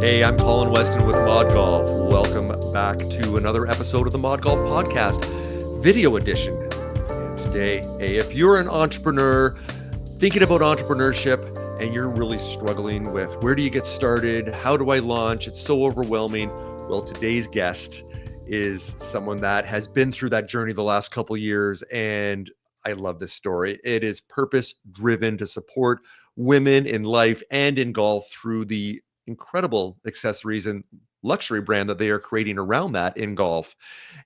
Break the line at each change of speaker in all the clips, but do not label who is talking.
Hey, I'm Colin Weston with ModGolf. Welcome back to another episode of the ModGolf Podcast, video edition. And today, hey, if you're an entrepreneur thinking about entrepreneurship and you're really struggling with where do you get started, how do I launch, it's so overwhelming. Well, today's guest is someone that has been through that journey the last couple of years, and I love this story. It is purpose-driven to support women in life and in golf through the incredible accessories and luxury brand that they are creating around that in golf.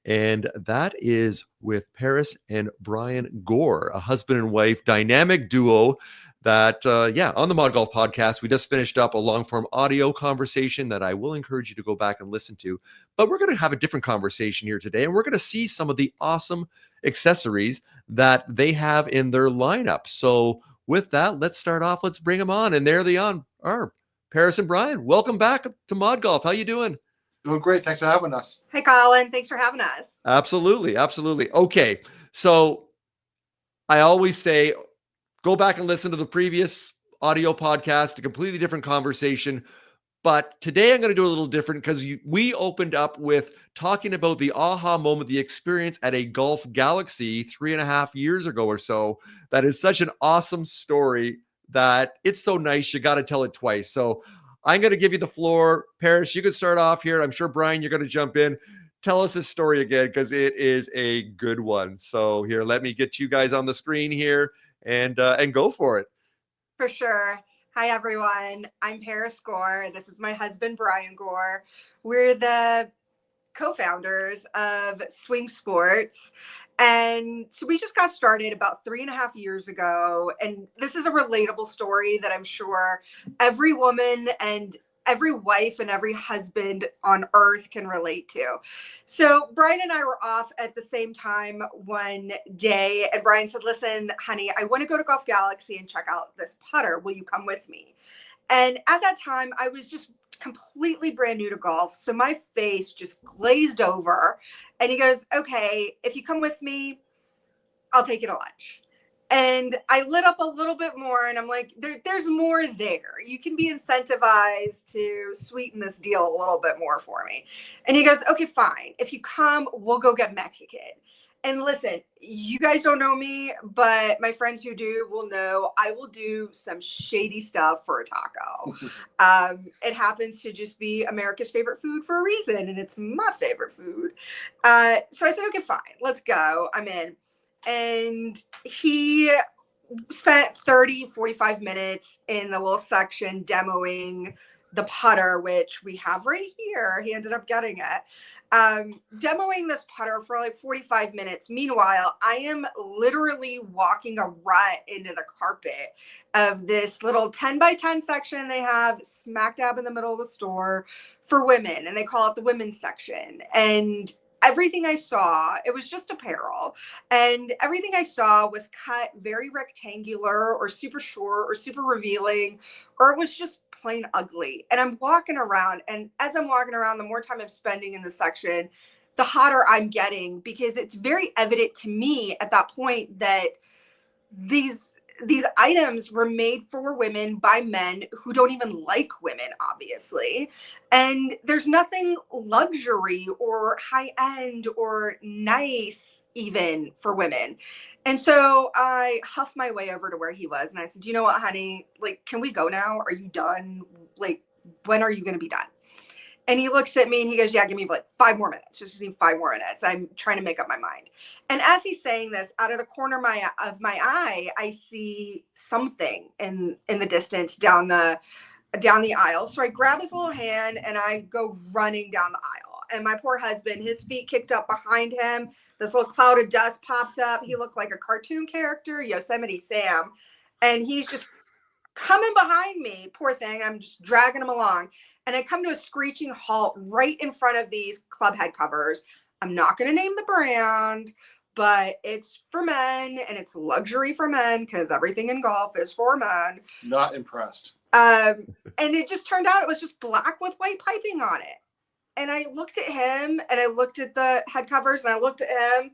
And that is with Paras and Bryan Gore, a husband and wife dynamic duo that, on the ModGolf Podcast, we just finished up a long-form audio conversation that I will encourage you to go back and listen to. But we're going to have a different conversation here today, and we're going to see some of the awesome accessories that they have in their lineup. So with that, let's start off. Let's bring them on. And there they are, Paras and Bryan. Welcome back to ModGolf. How you doing?
Doing great. Thanks for having us.
Hey, Colin. Thanks for having us.
Absolutely. Okay. So I always say, go back and listen to the previous audio podcast, a completely different conversation. But today I'm going to do a little different because we opened up with talking about the aha moment, the experience at a Golf Galaxy 3.5 years ago or so. That is such an awesome story that it's so nice. You got to tell it twice. So I'm going to give you the floor. Paras, you can start off here. I'm sure, Bryan, you're going to jump in. Tell us this story again because it is a good one. So here, let me get you guys on the screen here and go for it.
For sure. Hi, everyone. I'm Paras Gore. This is my husband, Bryon Gore. We're the co-founders of Swing Sports. And so we just got started about 3.5 years ago. And this is a relatable story that I'm sure every woman and every wife and every husband on earth can relate to. So Bryan and I were off at the same time one day, and Bryan said, listen, honey, I want to go to Golf Galaxy and check out this putter. Will you come with me? And at that time, I was just completely brand new to golf. So my face just glazed over. And he goes, okay, if you come with me, I'll take you to lunch. And I lit up a little bit more, and I'm like, there's more there. You can be incentivized to sweeten this deal a little bit more for me. And he goes, okay, fine. If you come, we'll go get Mexican. And listen, you guys don't know me, but my friends who do will know I will do some shady stuff for a taco. It happens to just be America's favorite food for a reason, and it's my favorite food. So I said, okay, fine, let's go. I'm in. And he spent 30-45 minutes in the little section demoing the putter, which we have right here. He ended up getting it. Demoing this putter for like 45 minutes. Meanwhile, I am literally walking a rut into the carpet of this little 10 by 10 section they have smack dab in the middle of the store for women. And they call it the women's section. And everything I saw, it was just apparel, and everything I saw was cut very rectangular or super short or super revealing, or it was just plain ugly. And I'm walking around, and as I'm walking around, the more time I'm spending in the section, the hotter I'm getting, because it's very evident to me at that point that these items were made for women by men who don't even like women, obviously. And there's nothing luxury or high end or nice even for women. And so I huffed my way over to where he was. And I said, you know what, honey, like, can we go now? Are you done? Like, when are you going to be done? And he looks at me and he goes, yeah, give me like 5 more minutes. Just give me 5 more minutes. I'm trying to make up my mind. And as he's saying this, out of the corner of my eye, I see something in the distance down the aisle. So I grab his little hand and I go running down the aisle. And my poor husband, his feet kicked up behind him. This little cloud of dust popped up. He looked like a cartoon character, Yosemite Sam. And he's just coming behind me, poor thing. I'm just dragging him along. And I come to a screeching halt right in front of these club head covers. I'm not going to name the brand, but it's for men and it's luxury for men because everything in golf is for men.
Not impressed.
And it just turned out it was just black with white piping on it. And I looked at him and I looked at the head covers and I looked at him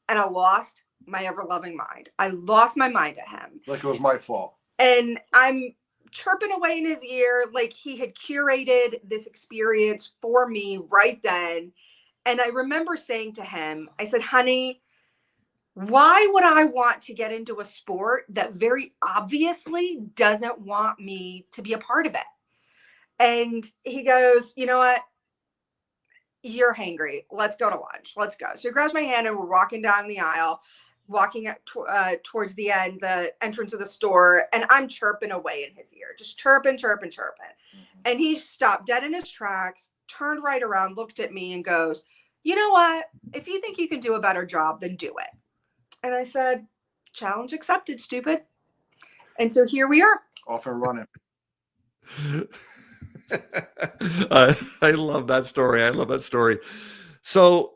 and I lost my ever loving mind. I lost my mind at him.
Like it was my fault.
And I'm chirping away in his ear like he had curated this experience for me right then. And I remember saying to him, I said, honey, why would I want to get into a sport that very obviously doesn't want me to be a part of it? And he goes, you know what? You're hangry. Let's go to lunch. Let's go. So he grabs my hand and we're walking down the aisle, walking up towards the end, the entrance of the store. And I'm chirping away in his ear, just chirping. And he stopped dead in his tracks, turned right around, looked at me and goes, you know what? If you think you can do a better job, then do it. And I said, challenge accepted, stupid. And so here we are.
Off and running.
I love that story. So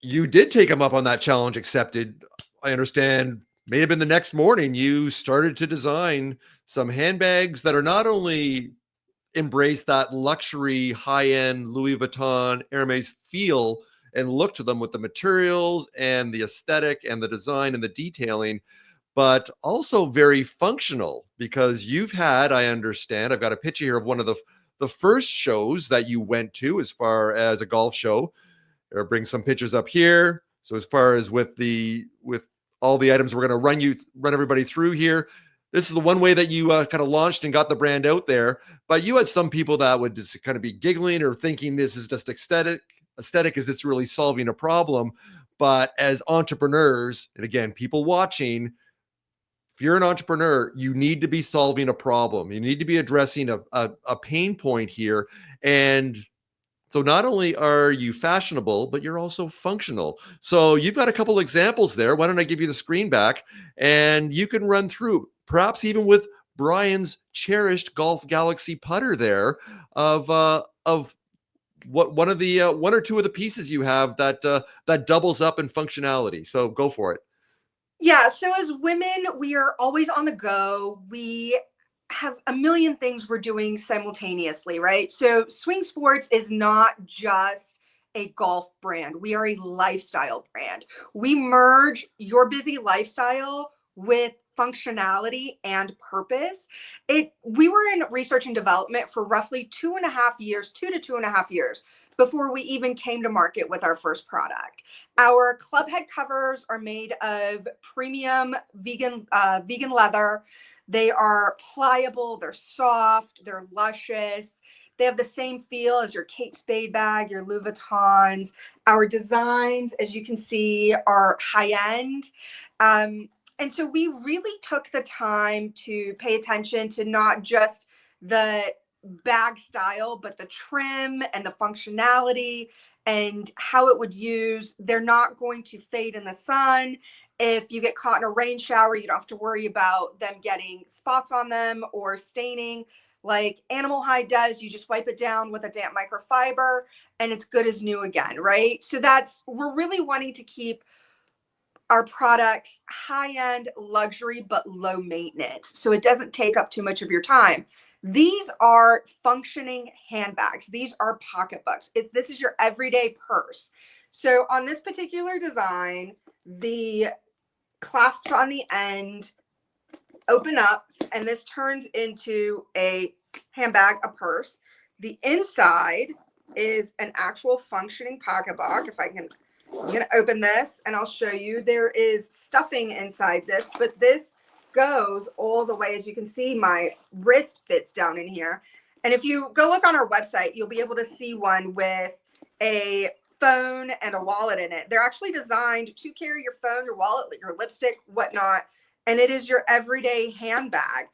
you did take him up on that challenge accepted. I understand may have been the next morning you started to design some handbags that are not only embrace that luxury high-end Louis Vuitton Hermes feel and look to them with the materials and the aesthetic and the design and the detailing, but also very functional, because you've had, I understand, I've got a picture here of one of the first shows that you went to as far as a golf show. I'll bring some pictures up here. So as far as with all the items we're going to run everybody through here, this is the one way that you kind of launched and got the brand out there. But you had some people that would just kind of be giggling or thinking this is just aesthetic. Is this really solving a problem? But as entrepreneurs, and again, people watching, if you're an entrepreneur, you need to be solving a problem. You need to be addressing a pain point here. And so not only are you fashionable, but you're also functional. So you've got a couple examples there. Why don't I give you the screen back and you can run through, perhaps even with Bryan's cherished Golf Galaxy putter there, of what one or two of the pieces you have that doubles up in functionality. So go for it.
Yeah. So as women, we are always on the go. We have a million things we're doing simultaneously, right? So Swing Sports is not just a golf brand. We are a lifestyle brand. We merge your busy lifestyle with functionality and purpose. We were in research and development for roughly 2.5 years before we even came to market with our first product. Our club head covers are made of premium vegan leather. They are pliable, they're soft, they're luscious. They have the same feel as your Kate Spade bag, your Louis Vuittons. Our designs, as you can see, are high end. And so we really took the time to pay attention to not just the bag style, but the trim and the functionality and how it would use. They're not going to fade in the sun. If you get caught in a rain shower, you don't have to worry about them getting spots on them or staining like Animal Hide does. You just wipe it down with a damp microfiber and it's good as new again, right? So we're really wanting to keep our products high-end luxury, but low maintenance. So it doesn't take up too much of your time. These are functioning handbags. These are pocketbooks. This is your everyday purse. So on this particular design, the clasps on the end open up and this turns into a handbag, a purse. The inside is an actual functioning pocketbook. I'm going to open this and I'll show you. There is stuffing inside this, but this goes all the way. As you can see, my wrist fits down in here. And if you go look on our website, you'll be able to see one with a phone and a wallet in it. They're actually designed to carry your phone, your wallet, your lipstick, whatnot. And it is your everyday handbag.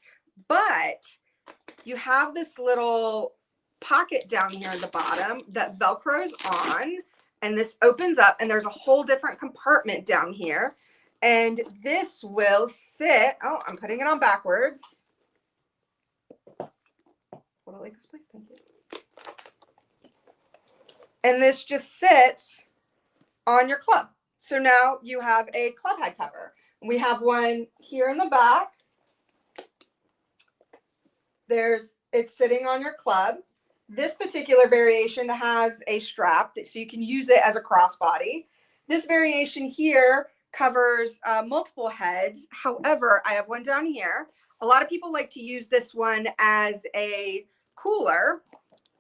But you have this little pocket down here at the bottom that Velcros on. And this opens up and there's a whole different compartment down here. And this will sit, oh, I'm putting it on backwards. Hold it like this, please, thank you. And this just sits on your club. So now you have a club head cover. We have one here in the back. It's sitting on your club. This particular variation has a strap so you can use it as a crossbody. This variation here covers multiple heads. However, I have one down here. A lot of people like to use this one as a cooler.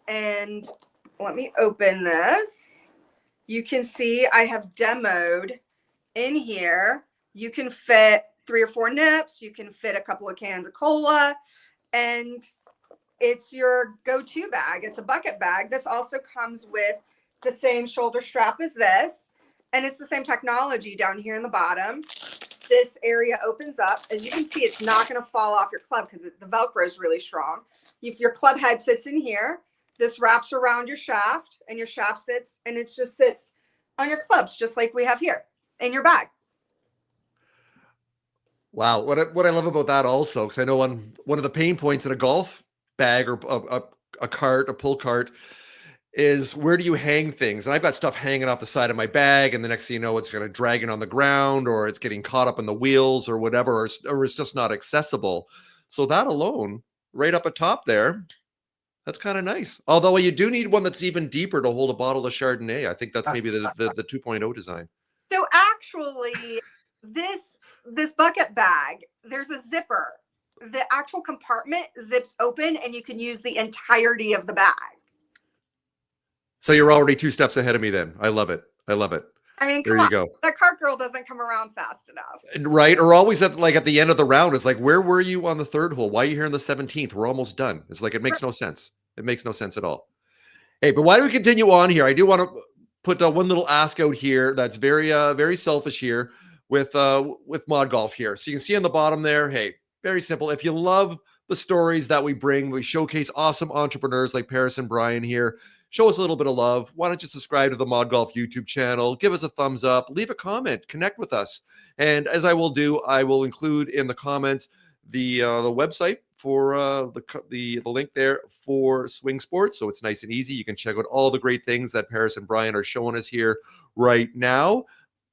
And let me open this. You can see I have demoed in here. You can fit 3 or 4 nips. You can fit a couple of cans of cola, and it's your go-to bag. It's a bucket bag. This also comes with the same shoulder strap as this, and it's the same technology down here in the bottom. This area opens up. As you can see, it's not going to fall off your club because the Velcro is really strong. If your club head sits in here, this wraps around your shaft, and your shaft sits, and it just sits on your clubs, just like we have here in your bag.
Wow. What I love about that also, because I know one of the pain points in a golf bag or a cart, a pull cart, is where do you hang things? And I've got stuff hanging off the side of my bag, and the next thing you know, it's going to drag it on the ground, or it's getting caught up in the wheels or whatever, or it's just not accessible. So that alone, right up atop there, that's kind of nice. Although you do need one that's even deeper to hold a bottle of Chardonnay. I think that's maybe the 2.0 design.
So actually, this bucket bag, there's a zipper. The actual compartment zips open, and you can use the entirety of the bag.
So you're already 2 steps ahead of me then. I love it. I love it.
I mean,
there you go.
That cart girl doesn't come around fast enough.
Right. Or always at the end of the round, it's like, where were you on the 3rd hole? Why are you here on the 17th? We're almost done. It's like, it makes no sense. It makes no sense at all. Hey, but why don't we continue on here? I do want to put one little ask out here that's very selfish here with ModGolf here. So you can see on the bottom there, hey, very simple. If you love the stories that we bring, we showcase awesome entrepreneurs like Paras and Bryan here. Show us a little bit of love. Why don't you subscribe to the ModGolf YouTube channel? Give us a thumbs up. Leave a comment. Connect with us. And as I will do, I will include in the comments the website for the link there for Swing Sports. So it's nice and easy. You can check out all the great things that Paras and Bryan are showing us here right now.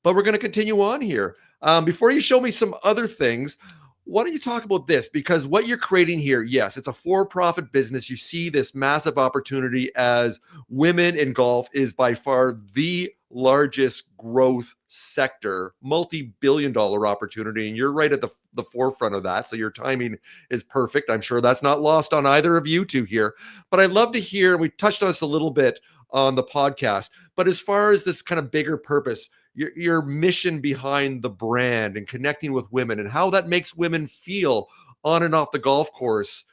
But we're going to continue on here. Before you show me some other things, why don't you talk about this? Because what you're creating here, yes, it's a for-profit business. You see this massive opportunity as women in golf is by far the largest growth sector, multi-billion-dollar opportunity, and you're right at the forefront of that. So your timing is perfect. I'm sure that's not lost on either of you two here. But I'd love to hear, we touched on this a little bit on the podcast, but as far as this kind of bigger purpose, your mission behind the brand and connecting with women and how that makes women feel on and off the golf course,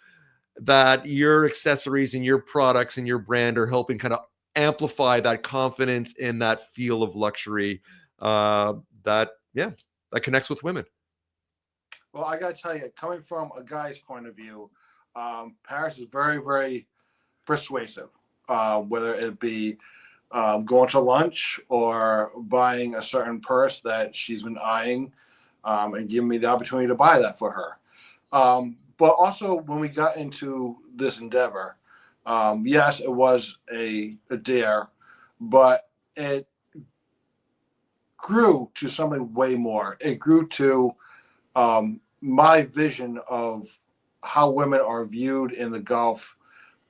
that your accessories and your products and your brand are helping kind of amplify that confidence in that feel of luxury that connects with women.
Well, I got to tell you, coming from a guy's point of view, Paras is very, very persuasive, whether it be going to lunch or buying a certain purse that she's been eyeing and giving me the opportunity to buy that for her. But also when we got into this endeavor, yes, it was a dare, but it grew to something way more. It grew to my vision of how women are viewed in the golf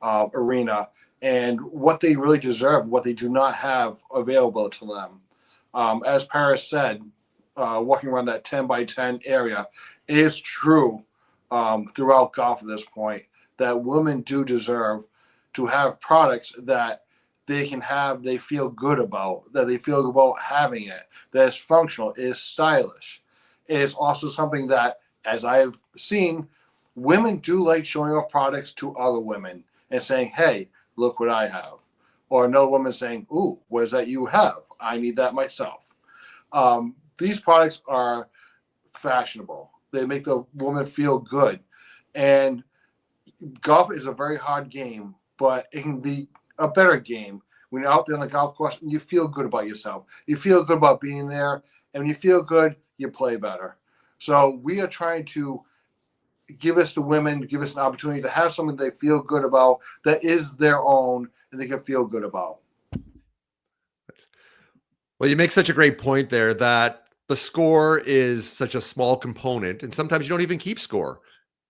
arena and what they really deserve, what they do not have available to them. As Paras said, walking around that 10 by 10 area, it is true throughout golf at this point that women do deserve to have products that they can have, they feel good about, that they feel good about having it, that is functional, it is stylish. It is also something that, as I've seen, women do like showing off products to other women and saying, hey, look what I have. Or another woman saying, ooh, what is that you have? I need that myself. These products are fashionable. They make the woman feel good. And golf is a very hard game, but it can be a better game when you're out there on the golf course and you feel good about yourself. You feel good about being there. And when you feel good, you play better. So we are trying to give us to women, give us an opportunity to have something they feel good about that is their own and they can feel good about.
Well, you make such a great point there that the score is such a small component, and sometimes you don't even keep score.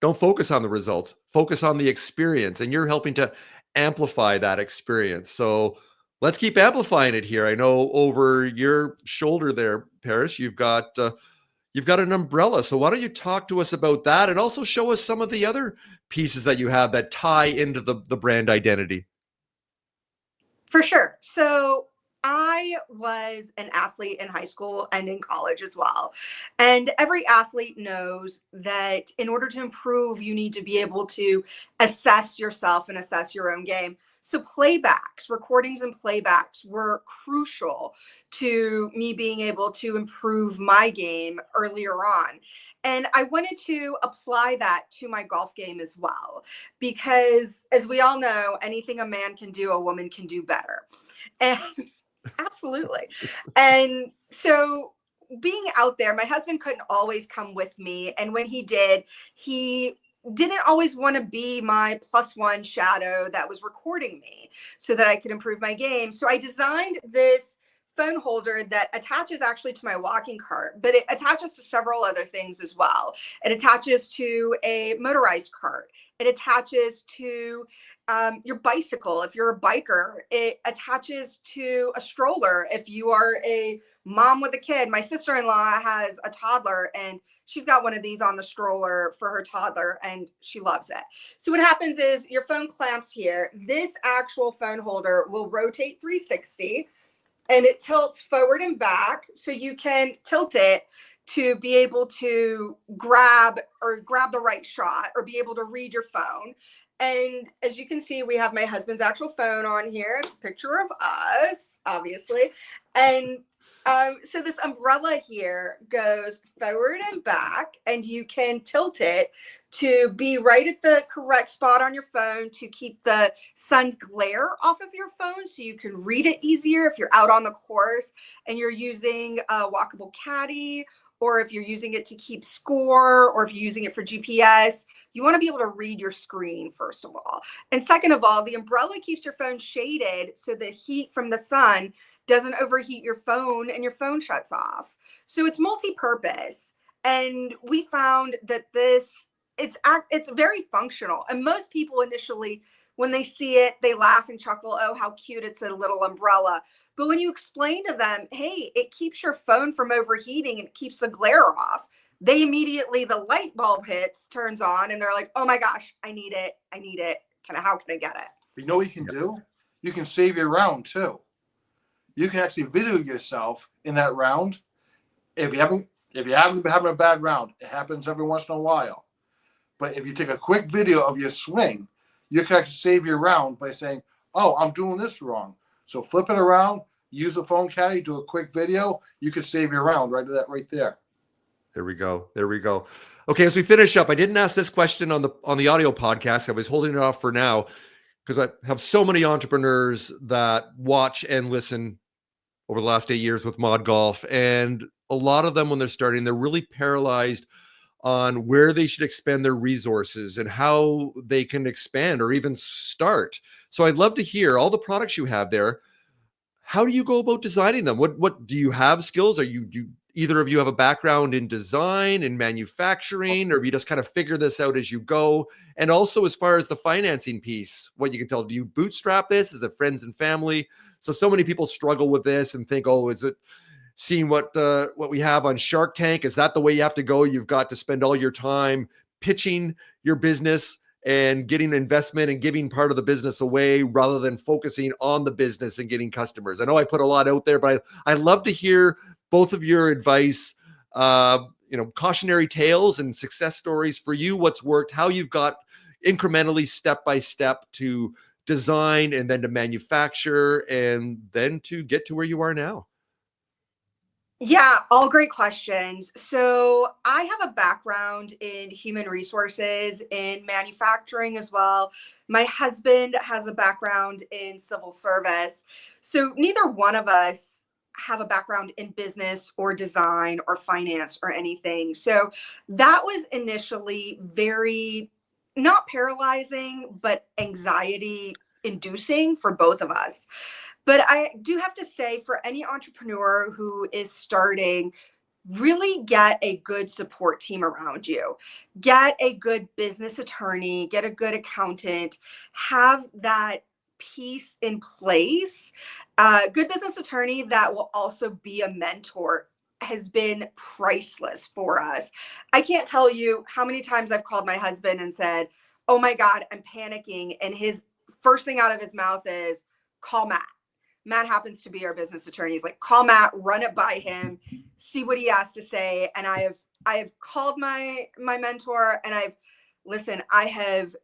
Don't focus on the results, focus on the experience, and you're helping to amplify that experience. So let's keep amplifying it here. I know over your shoulder there, Paras, you've got you've got an umbrella. So why don't you talk to us about that and also show us some of the other pieces that you have that tie into the brand identity?
For sure. So I was an athlete in high school and in college as well. And every athlete knows that in order to improve, you need to be able to assess yourself and assess your own game. So playbacks, recordings and playbacks were crucial to me being able to improve my game earlier on. And I wanted to apply that to my golf game as well, because as we all know, anything a man can do, a woman can do better. And absolutely. And so being out there, my husband couldn't always come with me. And when he didn't always want to be my +1 shadow that was recording me so that I could improve my game. So I designed this phone holder that attaches actually to my walking cart, but it attaches to several other things as well. It attaches to a motorized cart. It attaches to your bicycle if you're a biker. It attaches to a stroller if you are a mom with a kid. My sister-in-law has a toddler, and she's got one of these on the stroller for her toddler, and she loves it. So what happens is your phone clamps here. This actual phone holder will rotate 360, and it tilts forward and back, so you can tilt it to be able to grab the right shot or be able to read your phone. And as you can see, we have my husband's actual phone on here. It's a picture of us, obviously. And so this umbrella here goes forward and back, and you can tilt it to be right at the correct spot on your phone to keep the sun's glare off of your phone so you can read it easier if you're out on the course and you're using a walkable caddy, or if you're using it to keep score, or if you're using it for GPS. You want to be able to read your screen, first of all. And second of all, the umbrella keeps your phone shaded so the heat from the sun doesn't overheat your phone and your phone shuts off. So it's multi-purpose. And we found that it's very functional. And most people initially, when they see it, they laugh and chuckle, oh, how cute, it's a little umbrella. But when you explain to them, hey, it keeps your phone from overheating and it keeps the glare off, they immediately, the light bulb turns on, and they're like, oh my gosh, I need it. How can I get it?
You know what you can do? You can save your round too. You can actually video yourself in that round. If you haven't been having a bad round, it happens every once in a while. But if you take a quick video of your swing, you can actually save your round by saying, oh, I'm doing this wrong. So flip it around, use the phone caddy, do a quick video. You could save your round right there.
There we go. Okay, as we finish up, I didn't ask this question on the audio podcast. I was holding it off for now because I have so many entrepreneurs that watch and listen over the last 8 years with ModGolf. And a lot of them, when they're starting, they're really paralyzed on where they should expend their resources and how they can expand or even start. So I'd love to hear all the products you have there. How do you go about designing them? What do you have skills? Do either of you have a background in design and manufacturing, or you just kind of figure this out as you go? And also, as far as the financing piece, what you can tell, do you bootstrap this? Is it friends and family? So many people struggle with this and think, oh, is it seeing what we have on Shark Tank? Is that the way you have to go? You've got to spend all your time pitching your business and getting investment and giving part of the business away rather than focusing on the business and getting customers. I know I put a lot out there, but I love to hear both of your advice, cautionary tales and success stories for you, what's worked, how you've got incrementally step by step to design and then to manufacture and then to get to where you are now.
Yeah, all great questions. So I have a background in human resources, in manufacturing as well. My husband has a background in civil service. So neither one of us have a background in business or design or finance or anything. So that was initially very not paralyzing, but anxiety inducing for both of us. But I do have to say, for any entrepreneur who is starting, really get a good support team around you. Get a good business attorney, get a good accountant, have that piece in place. Good business attorney that will also be a mentor has been priceless for us. I can't tell you how many times I've called my husband and said, oh my God, I'm panicking. And his first thing out of his mouth is, call Matt. Matt happens to be our business attorney. He's like, call Matt, run it by him, see what he has to say. And I have called my mentor, and I have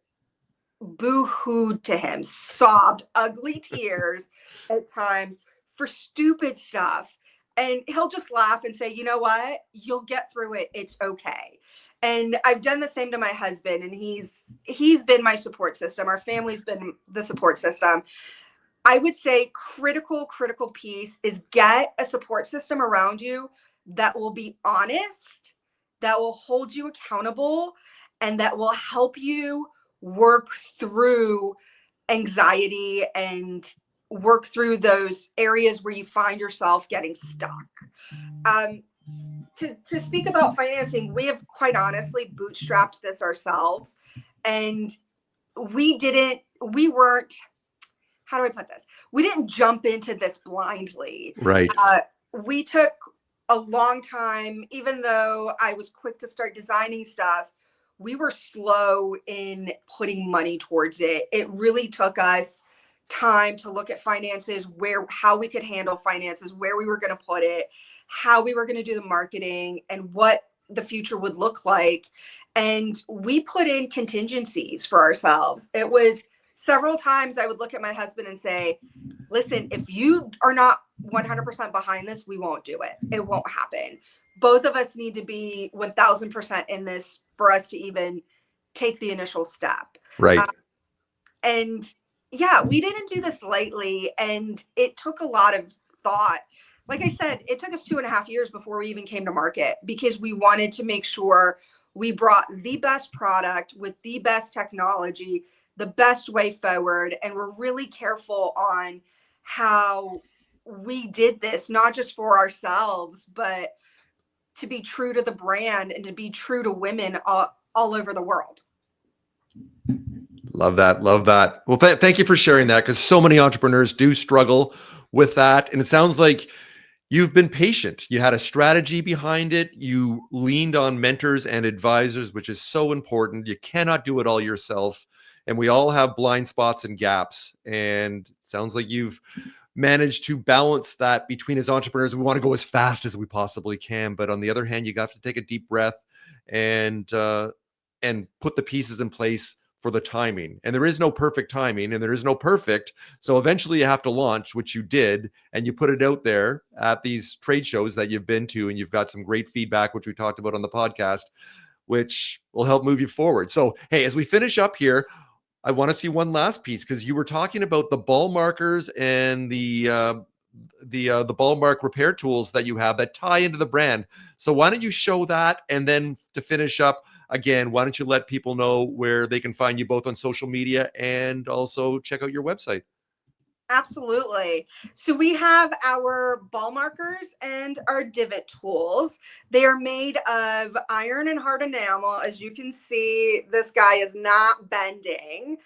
boo-hooed to him, sobbed ugly tears at times for stupid stuff. And he'll just laugh and say, you know what? You'll get through it. It's okay. And I've done the same to my husband, and he's been my support system. Our family's been the support system. I would say critical piece is get a support system around you that will be honest, that will hold you accountable, and that will help you work through anxiety and work through those areas where you find yourself getting stuck. To speak about financing, we have quite honestly bootstrapped this ourselves, and we weren't, how do I put this? We didn't jump into this blindly.
Right.
We took a long time, even though I was quick to start designing stuff, we were slow in putting money towards it. It really took us time to look at finances, how we could handle finances, where we were going to put it, how we were going to do the marketing, and what the future would look like. And we put in contingencies for ourselves. It was several times I would look at my husband and say, listen, if you are not 100% behind this, we won't do it. It won't happen. Both of us need to be 1000% in this for us to even take the initial step.
Right.
And yeah, we didn't do this lightly, and it took a lot of thought. Like I said, it took us 2.5 years before we even came to market, because we wanted to make sure we brought the best product with the best technology, the best way forward. And we're really careful on how we did this, not just for ourselves, but to be true to the brand and to be true to women all over the world.
Love that. Love that. Well, thank you for sharing that, because so many entrepreneurs do struggle with that. And it sounds like you've been patient. You had a strategy behind it. You leaned on mentors and advisors, which is so important. You cannot do it all yourself. And we all have blind spots and gaps. And it sounds like you've managed to balance that between, as entrepreneurs, we want to go as fast as we possibly can. But on the other hand, you have to take a deep breath and put the pieces in place for the timing. And there is no perfect timing, and there is no perfect. So eventually you have to launch, which you did, and you put it out there at these trade shows that you've been to, and you've got some great feedback, which we talked about on the podcast, which will help move you forward. So, hey, as we finish up here, I want to see one last piece, because you were talking about the ball markers and the ball mark repair tools that you have that tie into the brand. So why don't you show that? And then to finish up, again, why don't you let people know where they can find you both on social media and also check out your website?
Absolutely. So we have our ball markers and our divot tools. They are made of iron and hard enamel. As you can see, this guy is not bending.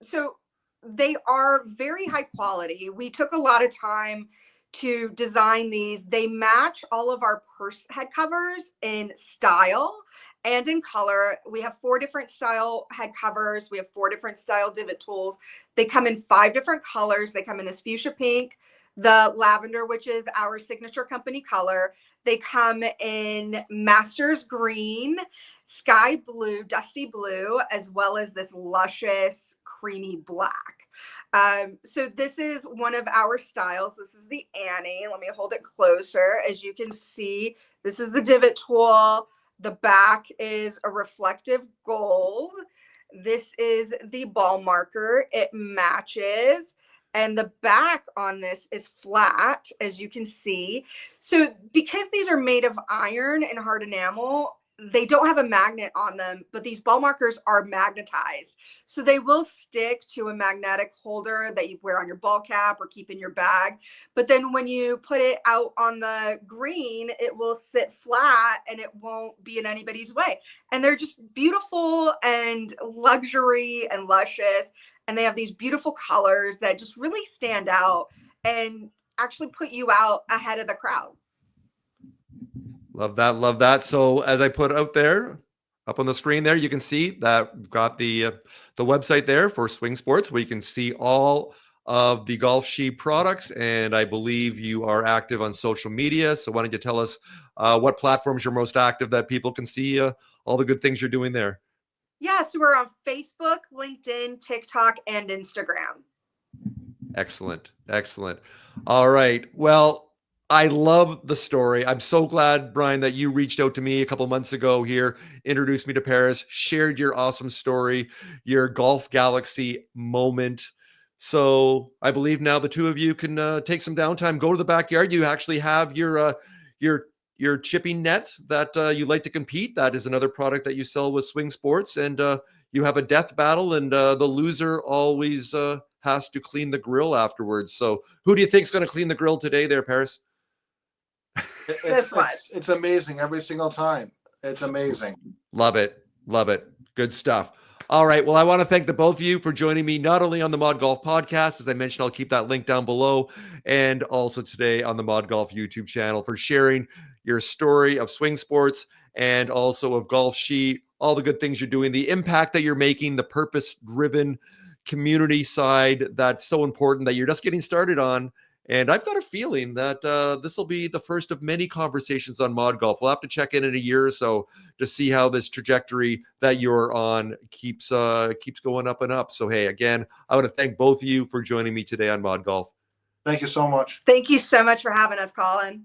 So they are very high quality. We took a lot of time to design these. They match all of our purse head covers in style and in color. We have 4 different style head covers. We have 4 different style divot tools. They come in 5 different colors. They come in this fuchsia pink, the lavender, which is our signature company color. They come in master's green, sky blue, dusty blue, as well as this luscious creamy black. So this is one of our styles. This is the Annie. Let me hold it closer. As you can see, this is the divot tool. The back is a reflective gold. This is the ball marker. It matches. And the back on this is flat, as you can see. So because these are made of iron and hard enamel, they don't have a magnet on them, but these ball markers are magnetized. So they will stick to a magnetic holder that you wear on your ball cap or keep in your bag. But then when you put it out on the green, it will sit flat and it won't be in anybody's way. And they're just beautiful and luxury and luscious. And they have these beautiful colors that just really stand out and actually put you out ahead of the crowd.
Love that. Love that. So as I put out there up on the screen there, you can see that we've got the website there for Swing Sports, where you can see all of the golf sheet products. And I believe you are active on social media. So why don't you tell us what platforms you're most active that people can see all the good things you're doing there?
Yeah, so we're on Facebook, LinkedIn, TikTok, and Instagram.
Excellent. Excellent. All right. Well, I love the story. I'm so glad, Bryan, that you reached out to me a couple months ago here, introduced me to Paras, shared your awesome story, your golf galaxy moment. So I believe now the two of you can take some downtime, go to the backyard. You actually have your chipping net that you like to compete. That is another product that you sell with Swing Sports, and you have a death battle, and the loser always has to clean the grill afterwards. So who do you think is going to clean the grill today there, Paras?
It's amazing every single time. It's amazing.
Love it. Love it. Good stuff. All right. Well, I want to thank the both of you for joining me, not only on the ModGolf podcast, as I mentioned, I'll keep that link down below, and also today on the ModGolf YouTube channel, for sharing your story of Swing Sports and also of Golf Sheet, all the good things you're doing, the impact that you're making, the purpose-driven community side that's so important that you're just getting started on. And I've got a feeling that this will be the first of many conversations on ModGolf. We'll have to check in a year or so to see how this trajectory that you're on keeps going up and up. So, hey, again, I want to thank both of you for joining me today on ModGolf.
Thank you so much.
Thank you so much for having us, Colin.